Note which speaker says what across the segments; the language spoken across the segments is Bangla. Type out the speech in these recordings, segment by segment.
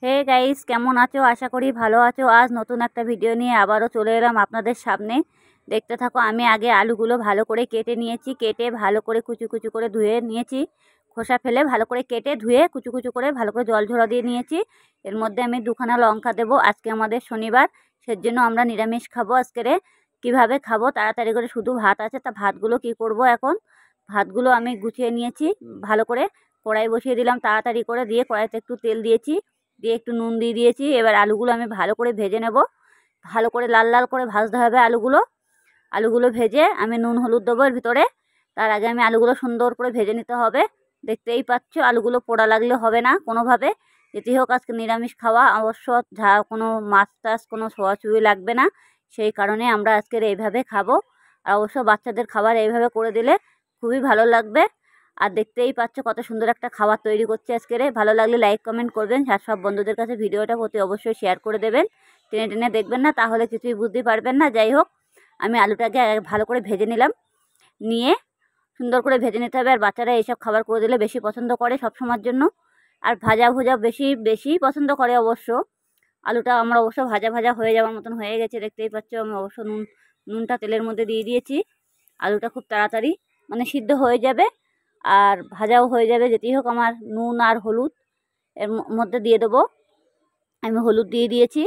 Speaker 1: হে গাইস, কেমন আছো? আশা করি ভালো আছো। আজ নতুন একটা ভিডিও নিয়ে আবারও চলে এলাম আপনাদের সামনে। দেখতে থাকো। আমি আগে আলুগুলো ভালো করে কেটে নিয়েছি, কেটে ভালো করে কুচু কুচু করে ধুয়ে নিয়েছি, খোসা ফেলে ভালো করে কেটে ধুয়ে কুচু কুচু করে ভালো করে জল ঝরা দিয়ে নিয়েছি। এর মধ্যে আমি দুখানা লঙ্কা দেবো। আজকে আমাদের শনিবার, সেজন্য আমরা নিরামিষ খাবো আজকেরে। কিভাবে খাবো তাড়াতাড়ি করে, শুধু ভাত আছে, তা ভাতগুলো কি করব এখন। ভাতগুলো আমি গুছিয়ে নিয়েছি ভালো করে, কড়াই বসিয়ে দিলাম তাড়াতাড়ি করে, দিয়ে কড়াইতে একটু তেল দিয়েছি, দিয়ে একটু নুন দিয়ে দিয়েছি। এবার আলুগুলো আমি ভালো করে ভেজে নেব, ভালো করে লাল লাল করে ভাজতে হবে আলুগুলো ভেজে আমি নুন হলুদ দেবো এর ভিতরে। তার আগে আমি আলুগুলো সুন্দর করে ভেজে নিতে হবে। দেখতেই পাচ্ছ আলুগুলো পোড়া লাগলে হবে না কোনোভাবে। যেটি হোক আজকে নিরামিষ খাওয়া, অবশ্য কোনো মাছ টাছ কোনো ছোঁয়াছুঁয়ি লাগবে না, সেই কারণে আমরা আজকের এইভাবে খাবো। আর অবশ্য বাচ্চাদের খাবার এইভাবে করে দিলে খুবই ভালো লাগবে। আর দেখতেই পাচ্ছ কত সুন্দর একটা খাবার তৈরি করছি আজকের। ভালো লাগলে লাইক কমেন্ট করবেন, আর সব বন্ধুদের কাছে ভিডিওটা প্রতি অবশ্যই শেয়ার করে দেবেন। টেনে টেনে দেখবেন না, তাহলে কিছুই বুঝতে পারবেন না। যাই হোক, আমি আলুটাকে ভালো করে ভেজে নিলাম, নিয়ে সুন্দর করে ভেজে নিতে হবে। আর বাচ্চারা এইসব খাবার করে দিলে বেশি পছন্দ করে সব সময়ের জন্য। আর ভাজা ভুজা বেশি বেশি পছন্দ করে অবশ্য। আলুটা আমার অবশ্য ভাজা ভাজা হয়ে যাওয়ার মতন হয়ে গেছে, দেখতেই পাচ্ছ। আমি অবশ্য নুনটা তেলের মধ্যে দিয়ে দিয়েছি। আলুটা খুব তাড়াতাড়ি মানে সিদ্ধ হয়ে যাবে আর ভাজাও হয়ে যাবে। যেটি হোক, আমার নুন আর হলুদ এর মধ্যে দিয়ে দেবো। আমি হলুদ দিয়ে দিয়েছি,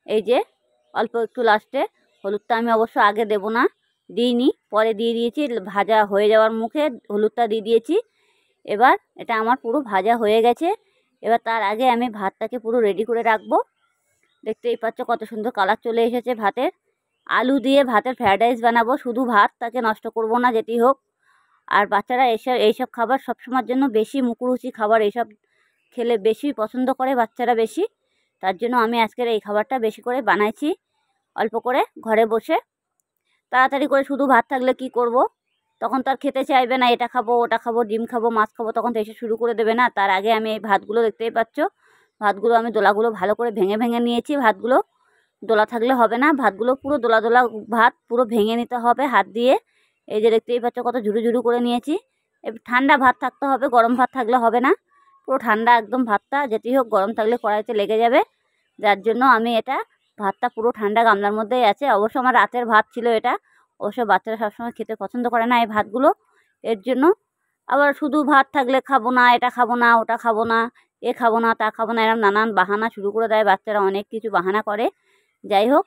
Speaker 1: এই যে অল্প একটু লাস্টে। হলুদটা আমি অবশ্য আগে দেব না, দিইনি, পরে দিয়ে দিয়েছি। ভাজা হয়ে যাওয়ার মুখে হলুদটা দিয়ে দিয়েছি। এবার এটা আমার পুরো ভাজা হয়ে গেছে। এবার তার আগে আমি ভাতটাকে পুরো রেডি করে রাখবো। দেখতেই পাচ্ছ কত সুন্দর কালার চলে এসেছে ভাতের। আলু দিয়ে ভাতের ফ্রায়েড রাইস বানাবো, শুধু ভাতটাকে নষ্ট করব না যেটি হোক। আর বাচ্চারা এইসব খাবার সবসময়ের জন্য বেশি মুখরুচি খাবার, এইসব খেলে বেশি পছন্দ করে বাচ্চারা বেশি। তার জন্য আমি আজকের এই খাবারটা বেশি করে বানাইছি, অল্প করে ঘরে বসে। তাড়াতাড়ি করে শুধু ভাত থাকলে কি করব, তখন তো আর খেতে চাইবে না। এটা খাবো, ওটা খাবো, ডিম খাবো, মাছ খাবো, তখন তো এসে শুরু করে দেবে না। তার আগে আমি এই ভাতগুলো, দেখতেই পাচ্ছ ভাতগুলো আমি দোলাগুলো ভালো করে ভেঙে ভেঙে নিয়েছি। ভাতগুলো দোলা থাকলে হবে না, ভাতগুলো পুরো দোলা দোলা ভাত পুরো ভেঙে নিতে হবে হাত দিয়ে। এই যে দেখতেই পাচ্ছ কত ঝুরু ঝুরু করে নিয়েছি। ঠান্ডা ভাত থাকতে হবে, গরম ভাত থাকলে হবে না। পুরো ঠান্ডা একদম ভাতটা, যেটি হোক গরম থাকলে কড়াইতে লেগে যাবে। যার জন্য আমি এটা ভাতটা পুরো ঠান্ডা গামলার মধ্যেই আছে। অবশ্য আমার রাতের ভাত ছিল এটা। অবশ্য বাচ্চারা সবসময় খেতে পছন্দ করে না এই ভাতগুলো, এর জন্য। আবার শুধু ভাত থাকলে খাবো না, এটা খাবো না, ওটা খাবো না, এ খাবো না, তা খাবো না, এরকম নানান বাহানা শুরু করে দেয় বাচ্চারা, অনেক কিছু বাহানা করে। যাই হোক,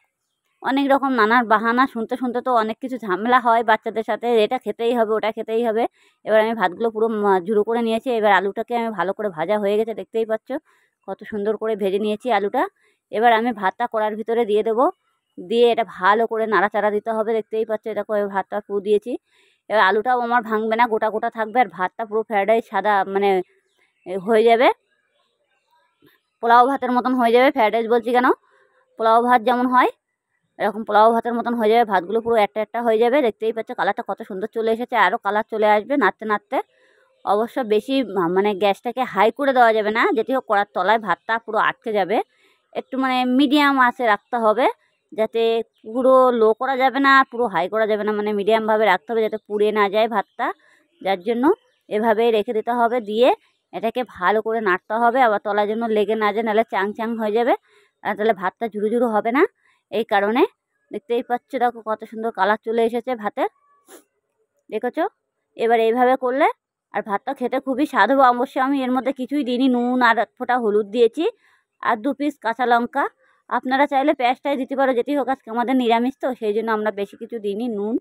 Speaker 1: অনেক রকম নানান বাহানা শুনতে শুনতে তো অনেক কিছু ঝামেলা হয় বাচ্চাদের সাথে। এটা খেতেই হবে, ওটা খেতেই হবে। এবার আমি ভাতগুলো পুরো ঝুরো করে নিয়েছি। এবার আলুটাকে আমি ভালো করে ভাজা হয়ে গেছে, দেখতেই পাচ্ছ কত সুন্দর করে ভেজে নিয়েছি আলুটা। এবার আমি ভাতটা কড়ার ভিতরে দিয়ে দেবো, দিয়ে এটা ভালো করে নাড়াচাড়া দিতে হবে। দেখতেই পাচ্ছ এটা করে ভাতটা পুরো দিয়েছি। এবার আলুটাও আমার ভাঙবে না, গোটা গোটা থাকবে। আর ভাতটা পুরো ফ্রায়েড রাইস সাদা মানে হয়ে যাবে, পোলাও ভাতের মতন হয়ে যাবে। ফ্রায়েড রাইস বলছি কেন, পোলাও ভাত যেমন হয় এরকম পোলাও ভাতের মতন হয়ে যাবে। ভাতগুলো পুরো একটা একটা হয়ে যাবে। দেখতেই পাচ্ছ কালারটা কত সুন্দর চলে এসেছে, আরও কালার চলে আসবে নাড়তে নাড়তে। অবশ্য বেশি মানে গ্যাসটাকে হাই করে দেওয়া যাবে না, যেটি হোক কড়ার তলায় ভাতটা পুরো আটকে যাবে। একটু মানে মিডিয়াম আঁচে রাখতে হবে, যাতে পুরো লো করা যাবে না, পুরো হাই করা যাবে না, মানে মিডিয়ামভাবে রাখতে হবে যাতে পুড়ে না যায় ভাতটা। যার জন্য এভাবেই রেখে দিতে হবে, দিয়ে এটাকে ভালো করে নাড়তে হবে। আবার তলার জন্য লেগে না যায়, নাহলে চাং চাং হয়ে যাবে, আর তাহলে ভাতটা ঝুরু ঝুরু হবে না। এই কারণে দেখতেই পাচ্ছ দেখো কত সুন্দর কালার চলে এসেছে ভাতের, দেখেছো। এবার এইভাবে করলে আর ভাতটা খেতে খুবই স্বাদ হবে। অবশ্যই আমি এর মধ্যে কিছুই দিইনি, নুন আর এক ফোঁটা হলুদ দিয়েছি, আর 2 পিস কাঁচা লঙ্কা। আপনারা চাইলে পেঁয়াজটাই দিতে পারো, যেটি হোক আজকে আমাদের নিরামিষ তো সেই জন্য আমরা বেশি কিছু দিইনি, নুন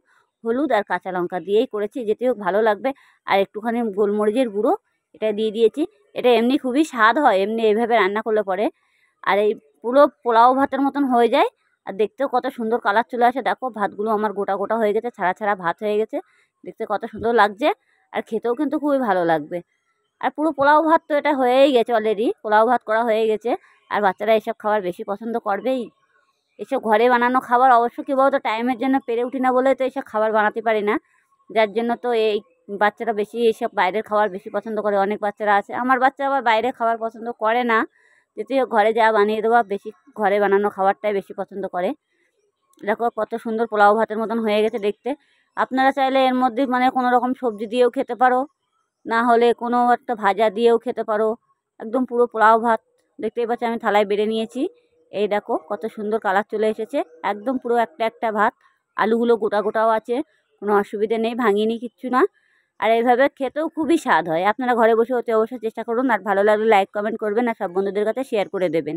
Speaker 1: হলুদ আর কাঁচা লঙ্কা দিয়েই করেছি, যেটি হোক ভালো লাগবে। আর একটুখানি গোলমরিচের গুঁড়ো এটা দিয়ে দিয়েছি। এটা এমনি খুবই স্বাদ হয় এমনি এইভাবে রান্না করলে পরে। আর এই পুরো পোলাও ভাতের মতন হয়ে যায়, আর দেখতেও কত সুন্দর কালার চলে আসে। দেখো ভাতগুলো আমার গোটা গোটা হয়ে গেছে, ছাড়া ছাড়া ভাত হয়ে গেছে, দেখতে কত সুন্দর লাগছে। আর খেতেও কিন্তু খুবই ভালো লাগবে। আর পুরো পোলাও ভাত তো এটা হয়েই গেছে, অলরেডি পোলাও ভাত করা হয়ে গেছে। আর বাচ্চারা এইসব খাবার বেশি পছন্দ করবেই। এসব ঘরে বানানো খাবার অবশ্য কী বলতো, টাইমের জন্য পেরে উঠি না বলে তো এইসব খাবার বানাতে পারি না। যার জন্য তো এই বাচ্চারা বেশি এইসব বাইরের খাবার বেশি পছন্দ করে। অনেক বাচ্চারা আছে, আমার বাচ্চা আবার বাইরের খাবার পছন্দ করে না, যেটি হোক ঘরে যা বানিয়ে দেওয়া বেশি, ঘরে বানানো খাবারটাই বেশি পছন্দ করে। দেখো কত সুন্দর পোলাও ভাতের মতন হয়ে গেছে দেখতে। আপনারা চাইলে এর মধ্যে মানে কোনো রকম সবজি দিয়েও খেতে পারো, না হলে কোনো একটা ভাজা দিয়েও খেতে পারো। একদম পুরো পোলাও ভাত দেখতেই পাচ্ছি আমি থালায় বেড়ে নিয়েছি। এই দেখো কত সুন্দর কালার চলে এসেছে, একদম পুরো একটা একটা ভাত। আলুগুলো গোটা গোটাও আছে, কোনো অসুবিধে নেই, ভাঙিনি কিচ্ছু না। আর এইভাবে খেতেও খুবই স্বাদ হয়। আপনারা ঘরে বসে অতি অবশ্যই চেষ্টা করুন। আর ভালো লাগলে লাইক কমেন্ট করবেন আর সব বন্ধুদের কাছে শেয়ার করে দেবেন।